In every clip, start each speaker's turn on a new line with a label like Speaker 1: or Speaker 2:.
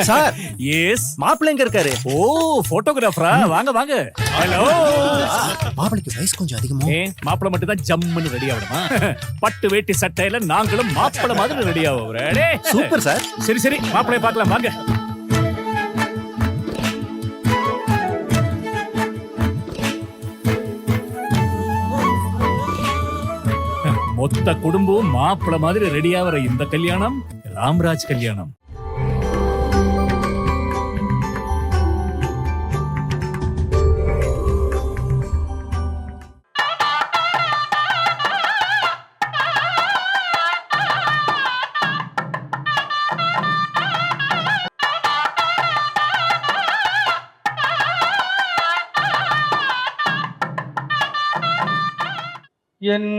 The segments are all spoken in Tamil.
Speaker 1: Sir
Speaker 2: yes.
Speaker 1: மாப்பிள்ளை எங்க இருக்காரு?
Speaker 2: ஓ, போட்டோகிராஃபரா? வாங்க வாங்க. ஹலோ.
Speaker 1: மாப்பிள்ளைக்கு வயசு கொஞ்சம் அதிகமா.
Speaker 2: மாப்பிள்ளை மட்டும் தான் ஜம்முன்னு ரெடி ஆகணுமா? பட்டு வேட்டி சட்டையில நாங்களும் மாப்பிள்ளை மாதிரி ரெடி ஆகுறோம்.
Speaker 1: Super sir.
Speaker 2: சரி சரி, மாப்பிள்ளைய பார்க்கலாம் வாங்க. மொத்த குடும்பம் மாப்பிள்ளை மாதிரி ரெடி ஆகிற இந்த கல்யாணம் ராம்ராஜ் கல்யாணம்.
Speaker 3: என்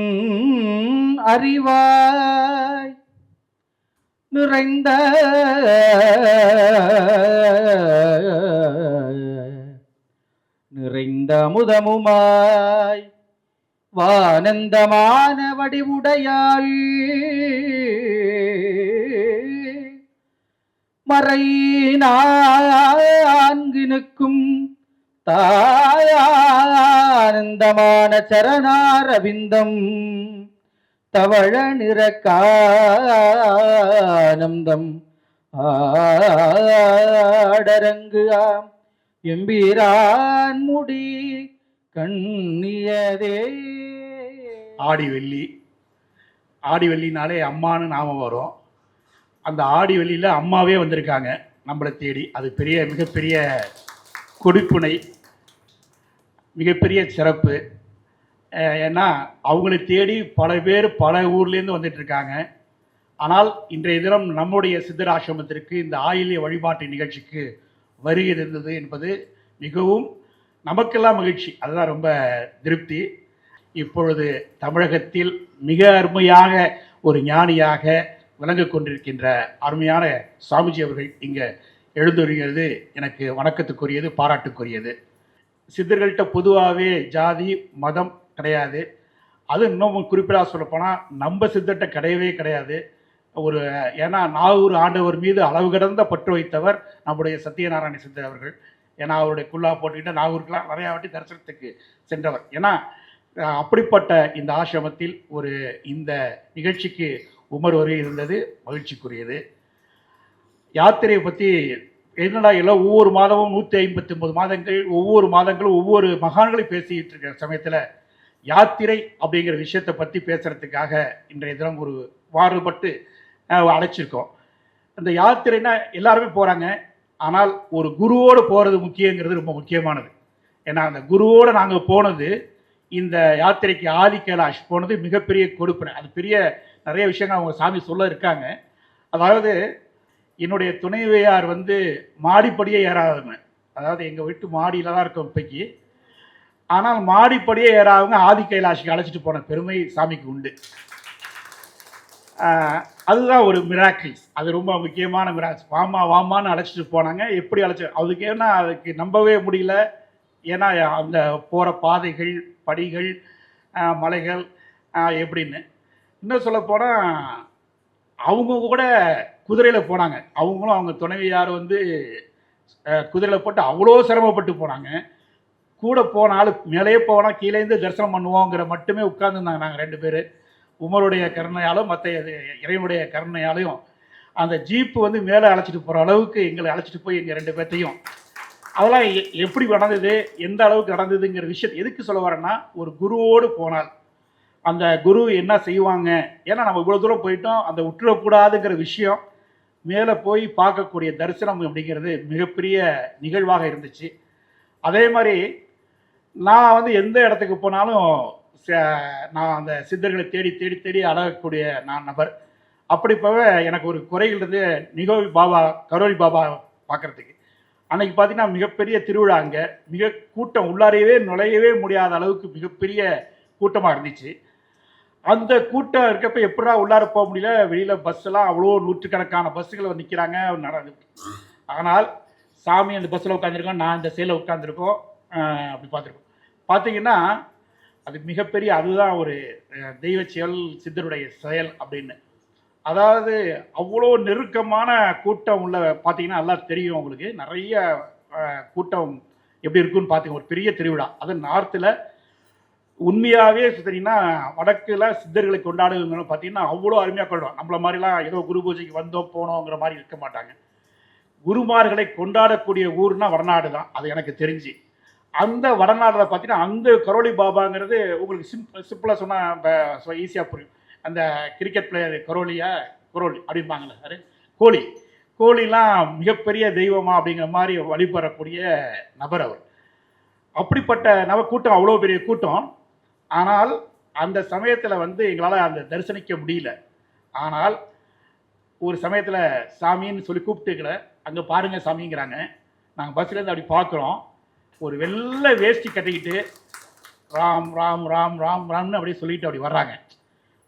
Speaker 3: அறிவாய் நிறைந்த அமுதமுமாய் வானந்தமான வடிவுடையாள் மறை நான்கினுக்கும் தாயானந்தமான சரணாரவிந்தம் தவழ நிறக்கானந்தம் ஆடரங்கு ஆம் எம்பீரான் முடி கண்ணியதே.
Speaker 4: ஆடி வெள்ளினாலே அம்மானு நாம வரும். அந்த ஆடி வெள்ளியில் அம்மாவே வந்திருக்காங்க நம்மளை தேடி. அது மிகப்பெரிய கொடுப்பினை, மிகப்பெரிய சிறப்பு. ஏன்னா அவங்களை தேடி பல பேர் பல ஊர்லேருந்து வந்துட்டுருக்காங்க. ஆனால் இன்றைய தினம் நம்முடைய சித்தராசிரமத்திற்கு இந்த ஆயில்ய வழிபாட்டு நிகழ்ச்சிக்கு வருகை இருந்தது என்பது மிகவும் நமக்கெல்லாம் மகிழ்ச்சி. அதுதான் ரொம்ப திருப்தி. இப்பொழுது தமிழகத்தில் மிக அருமையாக ஒரு ஞானியாக விளங்கு கொண்டிருக்கின்ற அருமையான சுவாமிஜி அவர்கள் இங்கே எழுந்துருகிறது எனக்கு வணக்கத்துக்குரியது, பாராட்டுக்குரியது. சித்தர்கள்ட்ட பொதுவாகவே ஜாதி மதம் கிடையாது. அது இன்னும் குறிப்பிடாக சொல்லப்போனால் நம்ம சித்தர்கிட்ட கிடையவே கிடையாது. ஏன்னா நாகூர் ஆண்டவர் மீது அளவு கடந்த பற்று வைத்தவர் நம்முடைய சத்யநாராயண சித்தர் அவர்கள். ஏன்னா அவருடைய குல்லா போட்டுக்கிட்டு நாகூருக்கெல்லாம் நிறையா வாட்டி தரிசனத்துக்கு சென்றவர். ஏன்னா அப்படிப்பட்ட இந்த ஆசிரமத்தில் இந்த நிகழ்ச்சிக்கு உமர் வருகை இருந்தது மகிழ்ச்சிக்குரியது. யாத்திரையை பற்றி என்னடா எல்லாம் ஒவ்வொரு மாதமும் 159 மாதங்கள், ஒவ்வொரு மாதங்களும் ஒவ்வொரு மகான்களையும் பேசிக்கிட்டு இருக்கிற சமயத்தில் யாத்திரை அப்படிங்கிற விஷயத்தை பற்றி பேசுகிறதுக்காக இன்றைய தினம் ஒரு மாறுபட்டு அழைச்சிருக்கோம். அந்த யாத்திரைனா எல்லாருமே போகிறாங்க. ஆனால் ஒரு குருவோடு போகிறது முக்கியங்கிறது ரொம்ப முக்கியமானது. ஏன்னா அந்த குருவோடு நாங்கள் போனது, இந்த யாத்திரைக்கு ஆதி கைலாஷ் போனது மிகப்பெரிய கொடுப்பினை. அது நிறைய விஷயங்கள் அவங்க சாமி சொல்ல இருக்காங்க. அதாவது என்னுடைய துணைவியார் மாடிப்படியே ஏறாதவங்க. அதாவது எங்கள் வீட்டு மாடியில் தான் இருக்கும் இப்பைக்கு. ஆனால் மாடிப்படியே ஏறாதவங்க ஆதி கைலாஷுக்கு அழைச்சிட்டு போன பெருமை சாமிக்கு உண்டு. அதுதான் ஒரு மிராக்கிள்ஸ். அது ரொம்ப முக்கியமான மிராக்கிள்ஸ். வாமான்னு அழைச்சிட்டு போனாங்க. எப்படி அதுக்கு நம்பவே முடியல. ஏன்னா அந்த போகிற பாதைகள், படிகள், மலைகள் எப்படின்னு. இன்னும் சொல்லப்போனால் அவங்க கூட குதிரையில் போனாங்க. அவங்களும் அவங்க துணைவியார் குதிரையில் போட்டு அவ்வளோ சிரமப்பட்டு போனாங்க. கூட போனாலும் மேலேயே போனால் கீழேருந்து தரிசனம் பண்ணுவோங்கிற மட்டுமே உட்கார்ந்துருந்தாங்க. நாங்கள் 2 பேர் உமருடைய கருணையாலும் மற்ற இறைவனுடைய கருணையாலையும் அந்த ஜீப்பு மேலே அழைச்சிட்டு போகிற அளவுக்கு எங்களை அழைச்சிட்டு போய் எங்கள் 2 பேர்த்தையும் அதெல்லாம் எப்படி நடந்தது, எந்த அளவுக்கு நடந்ததுங்கிற விஷயத்தை எதுக்கு சொல்ல வரேன்னா, ஒரு குருவோடு போனால் அந்த குரு என்ன செய்வாங்க. ஏன்னா நம்ம இவ்வளோ தூரம் போயிட்டோம், அந்த விட்டுறக்கூடாதுங்கிற விஷயம் மேலே போய் பார்க்கக்கூடிய தரிசனம் அப்படிங்கிறது மிகப்பெரிய நிகழ்வாக இருந்துச்சு. அதே மாதிரி நான் எந்த இடத்துக்கு போனாலும் நான் அந்த சித்தர்களை தேடி தேடி தேடி அழகக்கூடிய நான் நபர். அப்படி போக எனக்கு ஒரு குறைகள் நிகோவி பாபா, கரோலி பாபா பார்க்குறதுக்கு. அன்னைக்கு பார்த்தீங்கன்னா மிகப்பெரிய திருவிழா. அங்கே மிக கூட்டம், உள்ளாரையவே நுழையவே முடியாத அளவுக்கு மிகப்பெரிய கூட்டமாக இருந்துச்சு. அந்த கூட்டம் இருக்கப்ப எப்படா உள்ளார போக முடியல. வெளியில் பஸ்ஸெல்லாம் அவ்வளோ நூற்றுக்கணக்கான பஸ்ஸுகள் நிற்கிறாங்க, நடக்குது. ஆனால் சாமி அந்த பஸ்ஸில் உட்காந்துருக்கோம், நான் இந்த சைடில் உட்காந்துருக்கோம். அப்படி பார்த்துருக்கோம். பார்த்தீங்கன்னா அது மிகப்பெரிய, அதுதான் ஒரு தெய்வ செயல், சித்தருடைய செயல் அப்படின்னு. அதாவது அவ்வளோ நெருக்கமான கூட்டம் உள்ள பார்த்தீங்கன்னா நல்லா தெரியும் உங்களுக்கு. நிறைய கூட்டம் எப்படி இருக்குன்னு பார்த்தீங்க. ஒரு பெரிய திருவிழா. அது நார்த்தில் உண்மையாகவே பார்த்தீங்கன்னா வடக்கில் சித்தர்களை கொண்டாடுவங்க பார்த்தீங்கன்னா அவ்வளோ அருமையாக கொண்டாடுவோம். நம்மள மாதிரிலாம் ஏதோ குரு பூஜைக்கு வந்தோம் போனோங்கிற மாதிரி இருக்க மாட்டாங்க. குருமார்களை கொண்டாடக்கூடிய ஊர்னா வடநாடு தான், அது எனக்கு தெரிஞ்சு. அந்த வடநாட்டில் பார்த்தீங்கன்னா அந்த கரோலி பாபாங்கிறது உங்களுக்கு சிம்பிளாக சொன்னால் ஈஸியாக புரியும். அந்த கிரிக்கெட் பிளேயர் கரோலி அப்படிம்பாங்கள்ல, அது கோலிலாம் மிகப்பெரிய தெய்வமா அப்படிங்கிற மாதிரி வழிபடக்கூடிய நபர் அவர். அப்படிப்பட்ட கூட்டம், அவ்வளோ பெரிய கூட்டம். ஆனால் அந்த சமயத்தில் எங்களால் அந்த தரிசனிக்க முடியல. ஆனால் ஒரு சமயத்தில் சாமின்னு சொல்லி கூப்பிட்டுக்கல, அங்கே பாருங்கள் சாமிங்கிறாங்க. நாங்கள் பஸ்லேருந்து அப்படி பார்க்குறோம். ஒரு வெள்ளை வேஷ்டி கட்டிக்கிட்டு ராம் ராம் ராம் ராம் ராம்னு அப்படியே சொல்லிட்டு அப்படி வர்றாங்க.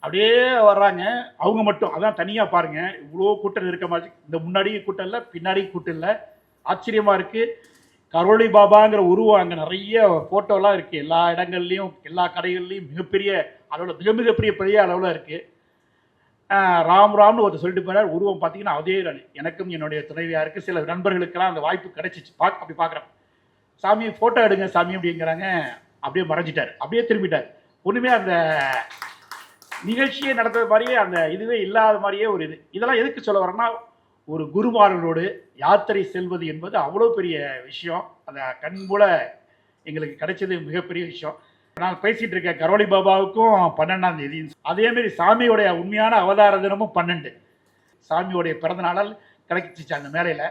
Speaker 4: அப்படியே வர்றாங்க அவங்க மட்டும். அதான் தனியாக பாருங்கள், இவ்வளோ கூட்டம் இருக்க மாதிரி. இந்த முன்னாடி கூட்டம் இல்லை, பின்னாடி கூட்டம் இல்லை. ஆச்சரியமாக இருக்குது. கரோலி பாபாங்கிற உருவம் அங்கே நிறைய ஃபோட்டோலாம் இருக்குது. எல்லா இடங்கள்லையும் எல்லா கடைகள்லையும் மிகப்பெரிய அளவில் மிகப்பெரிய அளவில் இருக்குது. ராம் ராம்னு ஒருத்தர் சொல்லிட்டு போகிறார். உருவம் பார்த்தீங்கன்னா அதே எனக்கும் என்னுடைய துணைவியாருக்கு சில நண்பர்களுக்கெல்லாம் அந்த வாய்ப்பு கிடைச்சிச்சு. அப்படி பார்க்குறேன். சாமி ஃபோட்டோ எடுங்க சாமி அப்படிங்கிறாங்க. அப்படியே மறைஞ்சிட்டார், அப்படியே திரும்பிட்டார். ஒன்றுமே அந்த நிகழ்ச்சியை நடத்துறது மாதிரியே அந்த இதுவே இல்லாத மாதிரியே ஒரு இதெல்லாம் எதுக்கு சொல்ல வரேன்னா, ஒரு குருமார்களோடு யாத்திரை செல்வது என்பது அவ்வளோ பெரிய விஷயம். அந்த கண்போல எங்களுக்கு கிடைச்சது மிகப்பெரிய விஷயம். நான் பேசிகிட்டு இருக்கேன், கரோலி பாபாவுக்கும் 12ஆம் தேதி. அதேமாரி சாமியோடைய உண்மையான அவதார தினமும் 12. சாமியோடைய பிறந்த நாளால் கிடைச்சிச்சு அந்த மேலையில்.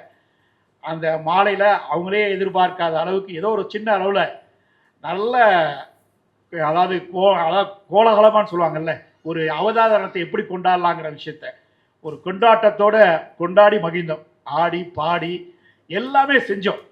Speaker 4: அந்த மாலையில் அவங்களே எதிர்பார்க்காத அளவுக்கு ஏதோ ஒரு சின்ன அளவில் நல்ல, அதாவது கோலாகலமானு சொல்லுவாங்கல்ல, ஒரு அவதாரத்தை எப்படி கொண்டாடலாங்கிற விஷயத்த ஒரு கொண்டாட்டத்தோடு கொண்டாடி மகிழ்ந்தோம். ஆடி பாடி எல்லாமே செஞ்சோம்.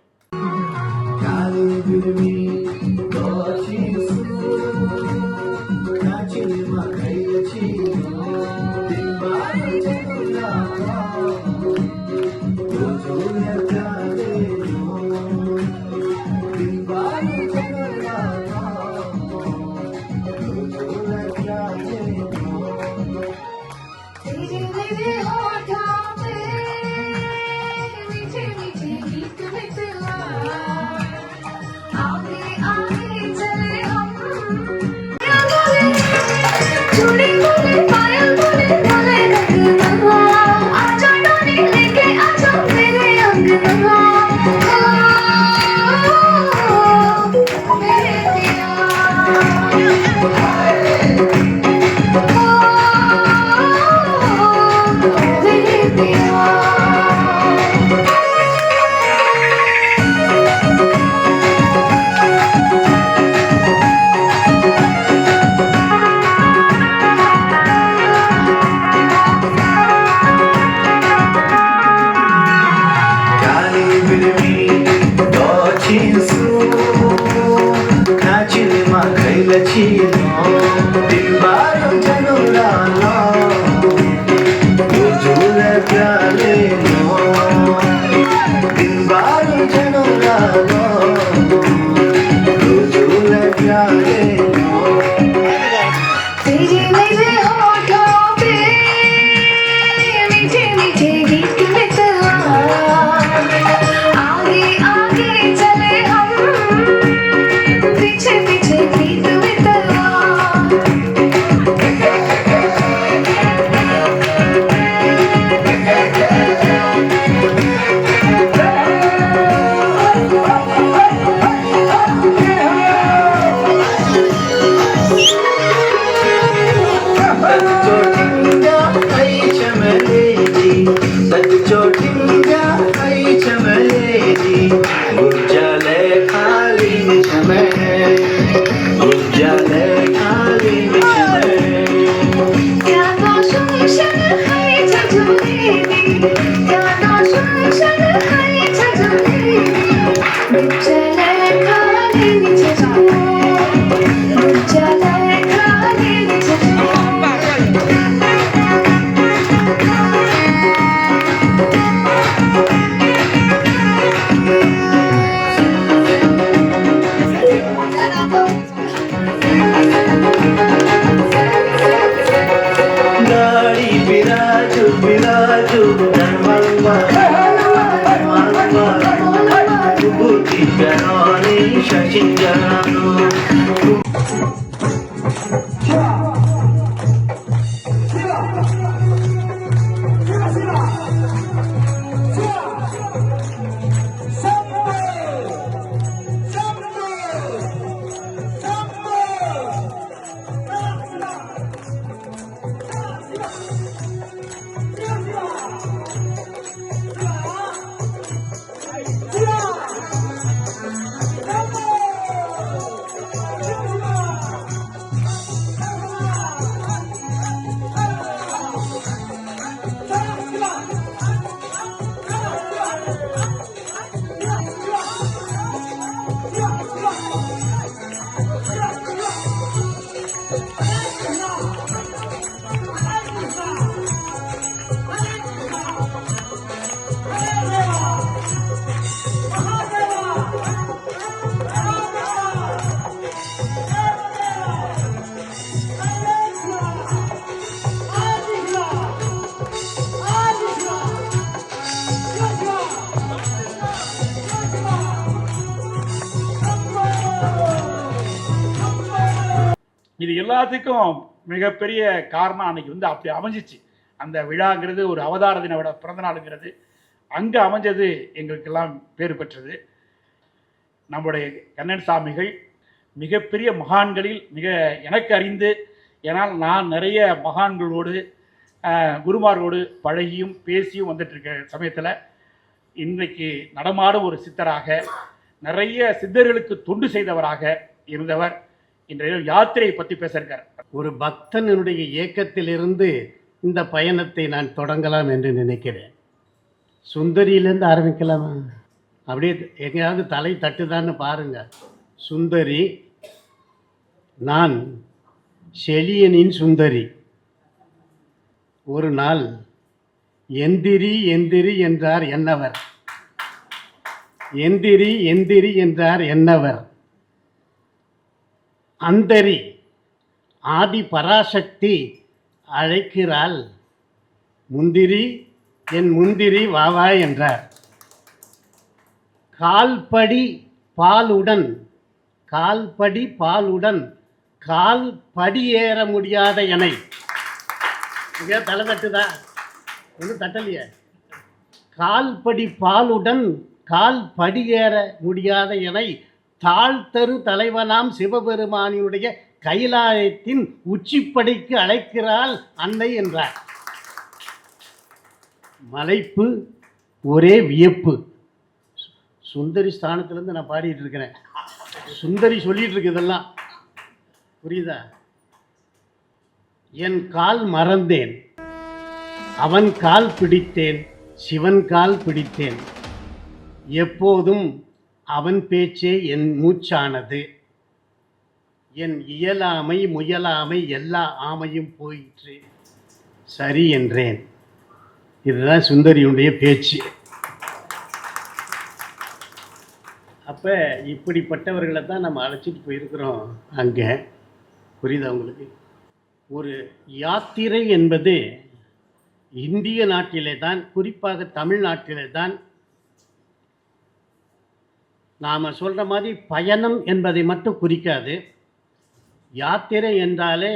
Speaker 5: శశించరాని శశించరాను
Speaker 4: இது எல்லாத்துக்கும் மிகப்பெரிய காரணம் அன்னைக்கு வந்து அப்படி அமைஞ்சிச்சு. அந்த விழாங்கிறது ஒரு அவதார தினோட பிறந்த நாளுங்கிறது அங்கே அமைஞ்சது எங்களுக்கெல்லாம் பேர் பெற்றது. நம்முடைய கண்ணன் சாமிகள் மிகப்பெரிய மகான்களில் எனக்கு அறிந்து, ஏன்னால் நான் நிறைய மகான்களோடு குருமார்களோடு பழகியும் பேசியும் வந்துட்டுருக்க சமயத்தில் இன்றைக்கு நடமாடும் ஒரு சித்தராக, நிறைய சித்தர்களுக்கு தொண்டு செய்தவராக இருந்தவர் இன்றைய யாத்திரையை பற்றி பேசியிருக்கார்.
Speaker 6: ஒரு பக்தனுடைய இயக்கத்திலிருந்து இந்த பயணத்தை நான் தொடங்கலாம் என்று நினைக்கிறேன். சுந்தரியிலேருந்து ஆரம்பிக்கலாமா? அப்படியே எங்கேயாவது தலை தட்டுதான்னு பாருங்க. சுந்தரி, நான் செழியனின் சுந்தரி. ஒரு நாள் எந்திரி எந்திரி என்றார் என்னவர், எந்திரி எந்திரி என்றார் என்னவர். அந்தரி ஆதி பராசக்தி அழைக்கிறாள், முந்திரி என் முந்திரி வாவா என்றார். கால்படி பாலுடன் கால்படி பாலுடன் கால் படி ஏற முடியாத எனை, இங்கே தலை தட்டுதா? ஒன்றும் தட்டலையே. கால்படி பாலுடன் கால் படி ஏற முடியாத எனை தாழ்த்தரு தலைவனாம் சிவபெருமானினுடைய கைலாயத்தின் உச்சிப்படைக்கு அழைக்கிறாள் அன்னை என்றார். மலைப்பு ஒரே வியப்பு. சுந்தரி ஸ்தானத்திலேருந்து நான் பாடிட்டு இருக்கிறேன். சுந்தரி சொல்லிட்டு இருக்கு இதெல்லாம். புரியுதா? என் கால் மறந்தேன், அவன் கால் பிடித்தேன், சிவன் கால் பிடித்தேன். எப்போதும் அவன் பேச்சே என் மூச்சானது. என் இயலாமை முயலாமை எல்லா ஆமையும் போயிற்று, சரி என்றேன். இதுதான் சுந்தரியுடைய பேச்சு. அப்போ இப்படிப்பட்டவர்களை தான் நம்ம அழைச்சிட்டு போயிருக்கிறோம் அங்கே. புரியுதா உங்களுக்கு? ஒரு யாத்திரை என்பது இந்திய நாட்டிலே தான், குறிப்பாக தமிழ்நாட்டிலே தான் நாம் சொல்கிற மாதிரி பயணம் என்பதை மட்டும் குறிக்காது. யாத்திரை என்றாலே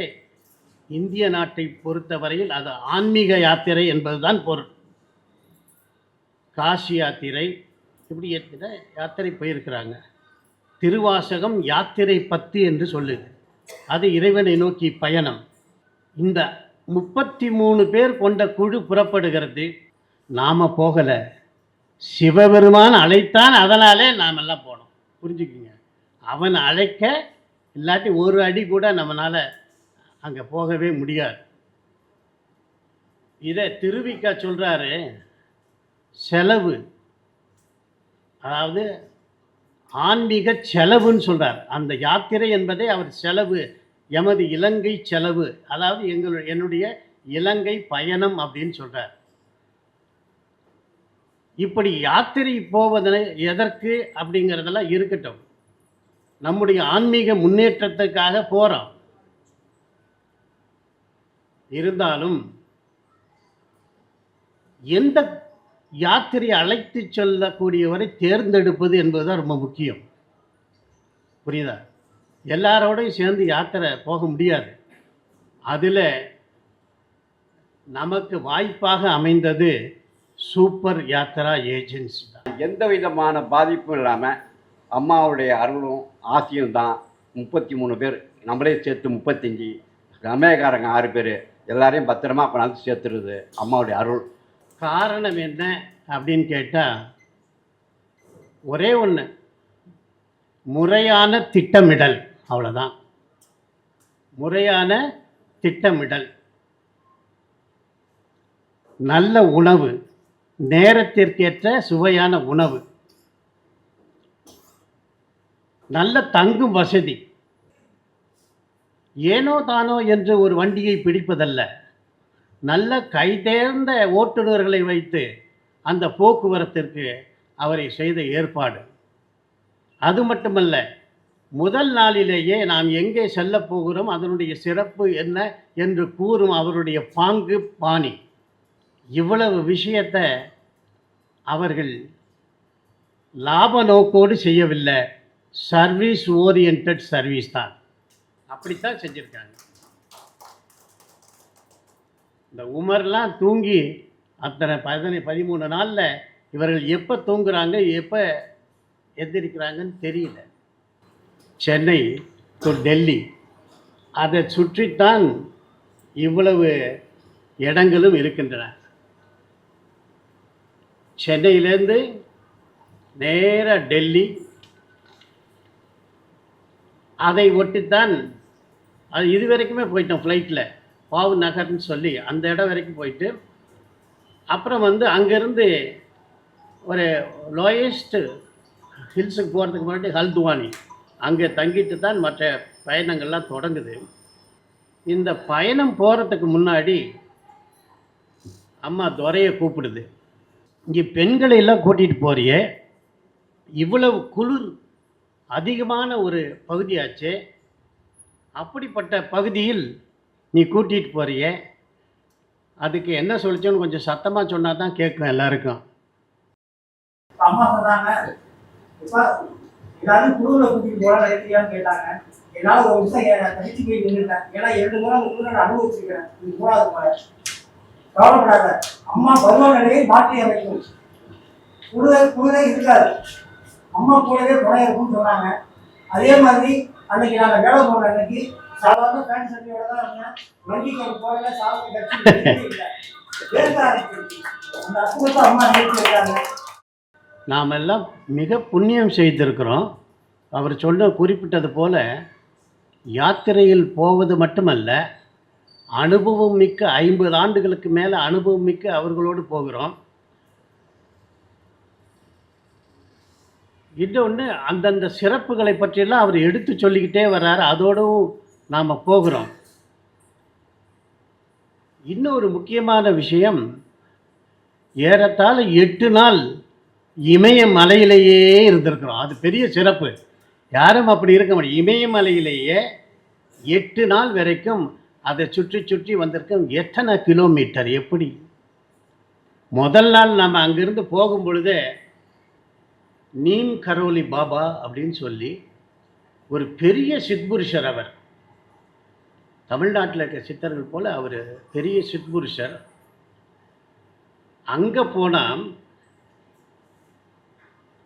Speaker 6: இந்திய நாட்டை பொறுத்தவரையில் அது ஆன்மீக யாத்திரை என்பதுதான் பொருள். காசி யாத்திரை, இப்படி எத்தனை யாத்திரை போயிருக்கிறாங்க. திருவாசகம் யாத்திரை 10 என்று சொல்லுது. அது இறைவனை நோக்கி பயணம். இந்த 33 பேர் கொண்ட குழு புறப்படுகிறது. நாம் போகலை, சிவபெருமான் அழைத்தான், அதனாலே நாம் எல்லாம் போனோம். புரிஞ்சுக்குங்க. அவன் அழைக்க, இல்லாட்டி ஒரு அடி கூட நம்மளால் அங்கே போகவே முடியாது. இதை திருவிக்கா சொல்கிறாரு, செலவு, அதாவது ஆன்மீக செலவுன்னு சொல்கிறார். அந்த யாத்திரை என்பதை அவர் செலவு, எமது இலங்கை செலவு, அதாவது என்னுடைய இலங்கை பயணம் அப்படின்னு சொல்கிறார். இப்படி யாத்திரை போவதில் எதற்கு அப்படிங்கிறதெல்லாம் இருக்கட்டும், நம்முடைய ஆன்மீக முன்னேற்றத்துக்காக போகிறோம். இருந்தாலும் எந்த யாத்திரை அழைத்து செல்லக்கூடியவரை தேர்ந்தெடுப்பது என்பதுதான் ரொம்ப முக்கியம். புரியுதா? எல்லாரோடையும் சேர்ந்து யாத்திரை போக முடியாது. அதில் நமக்கு வாய்ப்பாக அமைந்தது சூப்பர் யாத்திரா ஏஜென்சி தான்.
Speaker 7: எந்த விதமான பாதிப்பும் இல்லாமல் அம்மாவுடைய அருளும் ஆசையும் தான் 33 பேர், நம்மளே சேர்த்து 35, அமெரிக்காரங்க 6 பேர், எல்லாரையும் பத்திரமா கொண்டாந்து சேர்த்துருது அம்மாவுடைய அருள்.
Speaker 6: காரணம் என்ன அப்படின்னு கேட்டால் ஒரே ஒன்று, முறையான திட்டமிடல். அவ்வளோதான். முறையான திட்டமிடல், நல்ல உணவு, நேரத்திற்கேற்ற சுவையான உணவு, நல்ல தங்கும் வசதி. ஏனோ தானோ என்று ஒரு வண்டியை பிடிப்பதல்ல, நல்ல கைதேர்ந்த ஓட்டுநர்களை வைத்து அந்த போக்குவரத்திற்கு அவரை செய்த ஏற்பாடு. அது மட்டுமல்ல, முதல் நாளிலேயே நாம் எங்கே செல்ல போகிறோம், அதனுடைய சிறப்பு என்ன என்று கூறும் அவருடைய பாங்கு பாணி. இவ்வளவு விஷயத்தை அவர்கள் லாப நோக்கோடு செய்யவில்லை, சர்வீஸ் ஓரியன்ட் சர்வீஸ் தான். அப்படித்தான் செஞ்சுருக்காங்க. இந்த உமர்லாம் தூங்கி அத்தனை 13 நாளில் இவர்கள் எப்போ தூங்குறாங்க எப்போ எந்திரிக்கிறாங்கன்னு தெரியல. சென்னை டு டெல்லி அதை சுற்றித்தான் இவ்வளவு இடங்களும் இருக்கின்றன. சென்னையிலேருந்து நேராக டெல்லி, அதை ஒட்டித்தான் அது இது வரைக்குமே போயிட்டோம் ஃப்ளைட்டில், பாவு நகர்னு சொல்லி அந்த இடம் வரைக்கும் போயிட்டு, அப்புறம் அங்கேருந்து ஒரு லோயஸ்ட்டு ஹில்ஸுக்கு போகிறதுக்கு முன்னாடி ஹல்துவானி அங்கே தங்கிட்டு தான் மற்ற பயணங்கள்லாம் தொடங்குது. இந்த பயணம் போகிறதுக்கு முன்னாடி அம்மா துரையை கூப்பிடுது, இங்கே பெண்களை எல்லாம் கூட்டிகிட்டு போறியே, இவ்வளவு குளிர் அதிகமான ஒரு பகுதியாச்சே, அப்படிப்பட்ட பகுதியில் நீ கூட்டிகிட்டு போறியே, அதுக்கு என்ன சொல்லிச்சோன்னு கொஞ்சம் சத்தமாக சொன்னால் தான் கேட்கும் எல்லாருக்கும்.
Speaker 8: அம்மா சொன்னாங்க, இப்போ எல்லாரும் குழுவில் கூட்டிகிட்டு போகிற நினைக்கிறியான்னு கேட்டாங்க. என்னால் ஒரு விஷயம் தனிச்சு போய் நின்றுட்டேன். ஏன்னா 2 முறை அந்த குழுவை அனுபவிச்சிருக்கிறேன். இது 3வது முறை. கவலைப்படாத, அம்மா பருவநிலையை மாற்றி அமைக்கும், குழுவே இருக்காது, அம்மா கூடவே துணை இருக்கும்னு சொன்னாங்க. அதே மாதிரி அன்னைக்கு நாங்கள் வேலை போன அன்னைக்கு சாதாரண பேண்ட் சட்டையோட தான் இருந்தேன். வண்டிக்கு போகல, சாப்பிட்டு கட்சி இல்லை, வேர்க்க ஆரம்பிச்சிருச்சு. அந்த அற்புதத்தை அம்மா நினைச்சு இருக்காங்க.
Speaker 6: நாம் எல்லாம் மிக புண்ணியம் செய்திருக்கிறோம். அவர் சொல்ல குறிப்பிட்டது போல யாத்திரையில் போவது மட்டுமல்ல, அனுபவம் மிக்க 50 ஆண்டுகளுக்கு மேலே அனுபவம் மிக்க அவர்களோடு போகிறோம். இன்னொன்று, அந்தந்த சிறப்புகளை பற்றியெல்லாம் அவர் எடுத்து சொல்லிக்கிட்டே வர்றார், அதோடவும் நாம் போகிறோம். இன்னொரு முக்கியமான விஷயம், ஏறத்தாழ 8 நாள் இமயமலையிலேயே இருந்திருக்கிறோம். அது பெரிய சிறப்பு, யாரும் அப்படி இருக்க முடியும். இமயமலையிலேயே 8 நாள் வரைக்கும் அதை சுற்றி சுற்றி வந்திருக்கோம். எத்தனை கிலோமீட்டர், எப்படி? முதல் நாள் நம்ம அங்கிருந்து போகும் பொழுதே நீம் கரோலி பாபா அப்படின்னு சொல்லி ஒரு பெரிய சித்புருஷர், அவர் தமிழ்நாட்டில் இருக்க சித்தர்கள் போல் அவர் பெரிய சித்புருஷர். அங்கே போனால்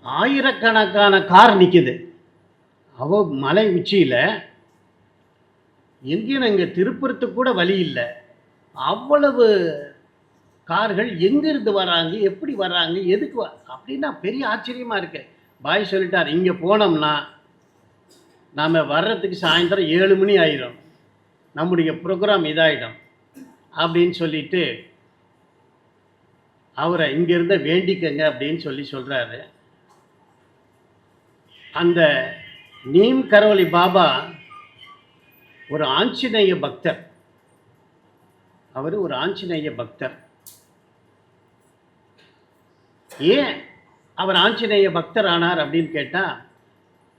Speaker 6: ஆயிரக்கணக்கான கார் நிற்கிது. மலை உச்சியில் எங்கேயும் இங்கே திருப்பூரத்துக்கு கூட வழி இல்லை. அவ்வளவு கார்கள் எங்கேருந்து வராங்க, எப்படி வராங்க, எதுக்கு அப்படின்னா பெரிய ஆச்சரியமாக இருக்கு. பாய் சொல்லிட்டார், இங்கே போனோம்னா நாம் வர்றதுக்கு சாயந்தரம் 7 மணி ஆயிரும், நம்முடைய ப்ரோக்ராம் இதாகிடும் அப்படின்னு சொல்லிட்டு அவரை இங்கேருந்த வேண்டிக்கங்க அப்படின்னு சொல்கிறாரு. அந்த நீம் கரோலி பாபா ஒரு ஆஞ்சநேய பக்தர். அவர் ஒரு ஆஞ்சநேய பக்தர். ஏன் அவர் ஆஞ்சநேய பக்தர் ஆனார் அப்படின்னு கேட்டால்,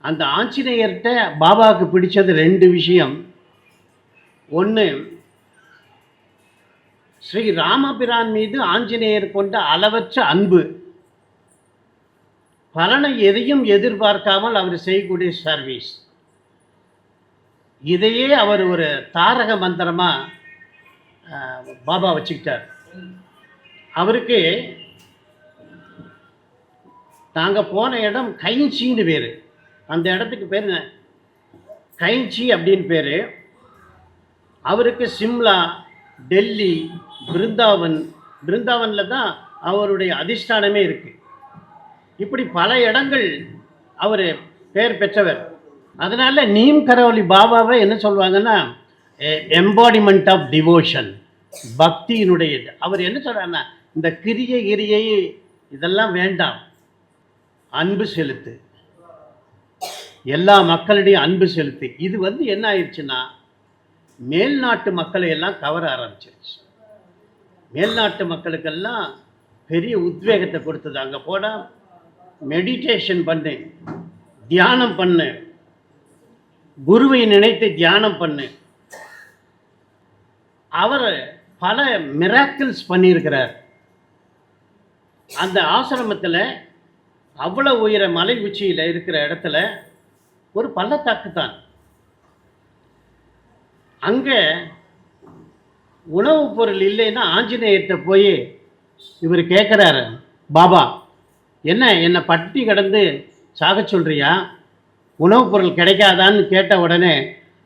Speaker 6: அந்த ஆஞ்சநேயர்கிட்ட பாபாவுக்கு பிடிச்சது 2 விஷயம். ஒன்று, ஸ்ரீ ராமபிரான் மீது ஆஞ்சநேயர் கொண்ட அளவற்ற அன்பு, பலனை எதையும் எதிர்பார்க்காமல் அவர் செய்யக்கூடிய சர்வீஸ், இதையே அவர் ஒரு தாரக மந்திரமாக பாபா வச்சுக்கிட்டார். அவருக்கு நாங்கள் போன இடம் கைஞ்சின்னு பேர். அந்த இடத்துக்கு பேர் கைஞ்சி அப்படின்னு பேர். அவருக்கு சிம்லா, டெல்லி, பிருந்தாவனில் தான் அவருடைய அதிஷ்டானமே இருக்குது. இப்படி பல இடங்கள் அவர் பெயர் பெற்றவர். அதனால் நீம் கரோலி பாபாவை என்ன சொல்லுவாங்கன்னா எம்பாடிமெண்ட் ஆஃப் டிவோஷன், பக்தியினுடைய. அவர் என்ன சொல்கிறாருன்னா, இந்த கிரியை இதெல்லாம் வேண்டாம், அன்பு செலுத்து, எல்லா மக்களிடையும் அன்பு செலுத்து. இது என்ன ஆயிடுச்சுன்னா மேல்நாட்டு மக்களை எல்லாம் கவர ஆரம்பிச்சிருச்சு. மேல்நாட்டு மக்களுக்கெல்லாம் பெரிய உத்வேகத்தை கொடுத்தது. அங்கே போனால் மெடிடேஷன் பண்ணு, தியானம் பண்ணு, குருவை நினைத்து தியானம் பண்ணு. அவர் பல மிராக்கிள்ஸ் பண்ணியிருக்கிறார். அந்த ஆசிரமத்தில் அவ்வளோ உயர மலை உச்சியில் இருக்கிற இடத்துல ஒரு பள்ளத்தாக்கு தான். அங்கே உணவுப் பொருள் இல்லைன்னா ஆஞ்சநேயர்கிட்ட போய் இவர் கேட்குறாரு, பாபா என்னை பட்டி கிடந்து சாக சொல்கிறியா, உணவுப் பொருள் கிடைக்காதான்னு கேட்ட உடனே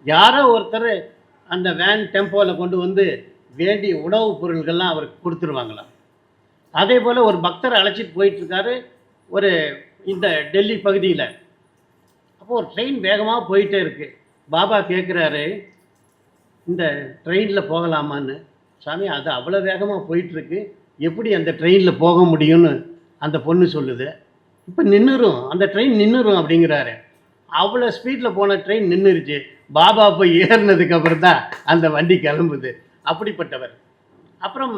Speaker 6: யாரோ ஒருத்தர் அந்த வேன் டெம்போவில் கொண்டு வந்து வேண்டிய உணவுப் பொருள்கள்லாம் அவருக்கு கொடுத்துருவாங்களாம். அதே போல் ஒரு பக்தரை அழைச்சிட்டு போயிட்டுருக்காரு ஒரு இந்த டெல்லி பகுதியில். அப்போது ஒரு ட்ரெயின் வேகமாக போயிட்டே இருக்குது. பாபா கேட்குறாரு, இந்த ட்ரெயினில் போகலாமான்னு. சாமி, அது அவ்வளோ வேகமாக போயிட்டுருக்கு, எப்படி அந்த ட்ரெயினில் போக முடியும்னு அந்த பொண்ணு சொல்லுது. இப்போ நின்றுரும், அந்த ட்ரெயின் நின்றுரும் அப்படிங்கிறாரு. அவ்வளோ ஸ்பீடில் போன ட்ரெயின் நின்றுருச்சு. பாபா போய் ஏறினதுக்கப்புறம் தான் அந்த வண்டி கிளம்புது. அப்படிப்பட்டவர். அப்புறம்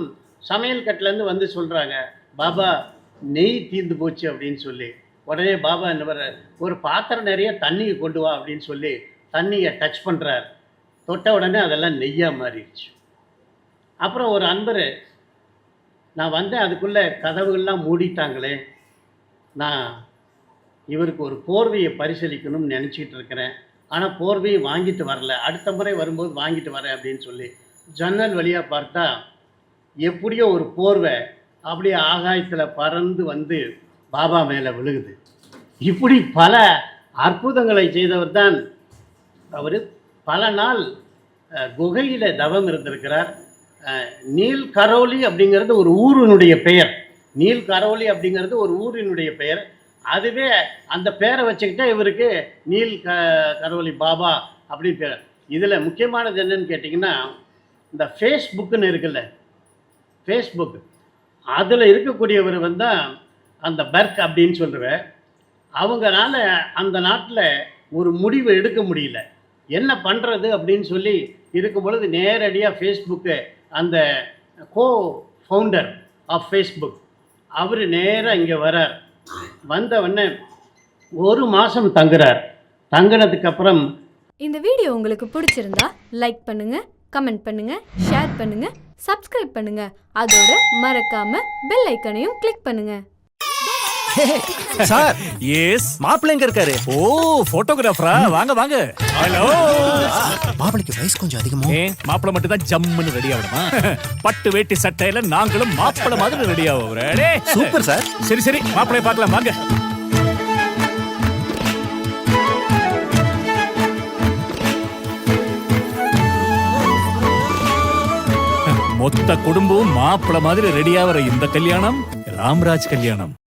Speaker 6: சமையல் கட்டிலேருந்து வந்து சொல்கிறாங்க, பாபா நெய் தீர்ந்து போச்சு அப்படின்னு சொல்லி. உடனே பாபா என்ன பண்ணுறார், ஒரு பாத்திரம் நிறைய தண்ணியை கொண்டு வா அப்படின்னு சொல்லி தண்ணியை டச் பண்ணுறார். தொட்ட உடனே அதெல்லாம் நெய்யாக மாறிடுச்சு. அப்புறம் ஒரு அன்பர், நான் வந்தேன், அதுக்குள்ளே கதவுகள்லாம் மூடிட்டாங்களே, நான் இவருக்கு ஒரு போர்வையை பரிசீலிக்கணும்னு நினச்சிக்கிட்டு இருக்கிறேன், ஆனால் போர்வையை வாங்கிட்டு வரல, அடுத்த முறை வரும்போது வாங்கிட்டு வரேன் அப்படின்னு சொல்லி ஜன்னல் வழியாக பார்த்தா எப்படியோ ஒரு போர்வை அப்படியே ஆகாயத்தில் பறந்து வந்து பாபா மேலே விழுகுது. இப்படி பல அற்புதங்களை செய்தவர் தான் அவர். பல நாள் குகையில் தவம் இருந்திருக்கிறார். நீல் கரோலி அப்படிங்கிறது ஒரு ஊரினுடைய பெயர். நீல் கரோலி அப்படிங்கிறது ஒரு ஊரினுடைய பெயர். அதுவே அந்த பேரை வச்சுக்கிட்டே இவருக்கு நீல் கரோலி பாபா அப்படின்னு பேர். இதில் முக்கியமானது என்னன்னு கேட்டிங்கன்னா, இந்த ஃபேஸ்புக்குன்னு இருக்குல்ல, ஃபேஸ்புக், அதில் இருக்கக்கூடியவர் அந்த பர்க் அப்படின்னு சொல்லுவேன். அவங்களால அந்த நாட்டில் ஒரு முடிவு எடுக்க முடியல, என்ன பண்ணுறது அப்படின்னு சொல்லி இருக்கும் பொழுது நேரடியாக ஃபேஸ்புக்கு அந்த கோ ஃபவுண்டர் ஆஃப் ஃபேஸ்புக் அவர் நேராக இங்கே வரார். வந்த உடனே ஒரு மாதம் தங்குறார். தங்கினதுக்கப்புறம்
Speaker 9: இந்த வீடியோ உங்களுக்கு பிடிச்சிருந்தா லைக் பண்ணுங்க, கமெண்ட் பண்ணுங்க, ஷேர் பண்ணுங்க, சப்ஸ்கிரைப் பண்ணுங்க. அதோட மறக்காம பெல் ஐக்கனையும் கிளிக் பண்ணுங்க.
Speaker 1: சார்,
Speaker 2: எஸ்,
Speaker 1: மாப்பிள்ளை எங்க இருக்காரு?
Speaker 2: ஓ போட்டோகிராஃபரா? வாங்க வாங்க. ஹலோ.
Speaker 1: மாப்பிளைக்கு வயசு கொஞ்சம் அதிகமோ?
Speaker 2: மாப்பிள்ளை மட்டும் தான் ஜம்முன்னு ரெடி ஆகணுமா? பட்டு வேட்டி சட்டையில நாங்களும் மாப்பிள்ளை மாதிரி ரெடி ஆகுறோம்.
Speaker 1: Super sir.
Speaker 2: சரி சரி, மாப்பிள்ளைய பார்க்கலாம் வாங்க. மொத்த குடும்பம் மாப்பிள்ளை மாதிரி ரெடி ஆகிற இந்த கல்யாணம் ராம்ராஜ் கல்யாணம்.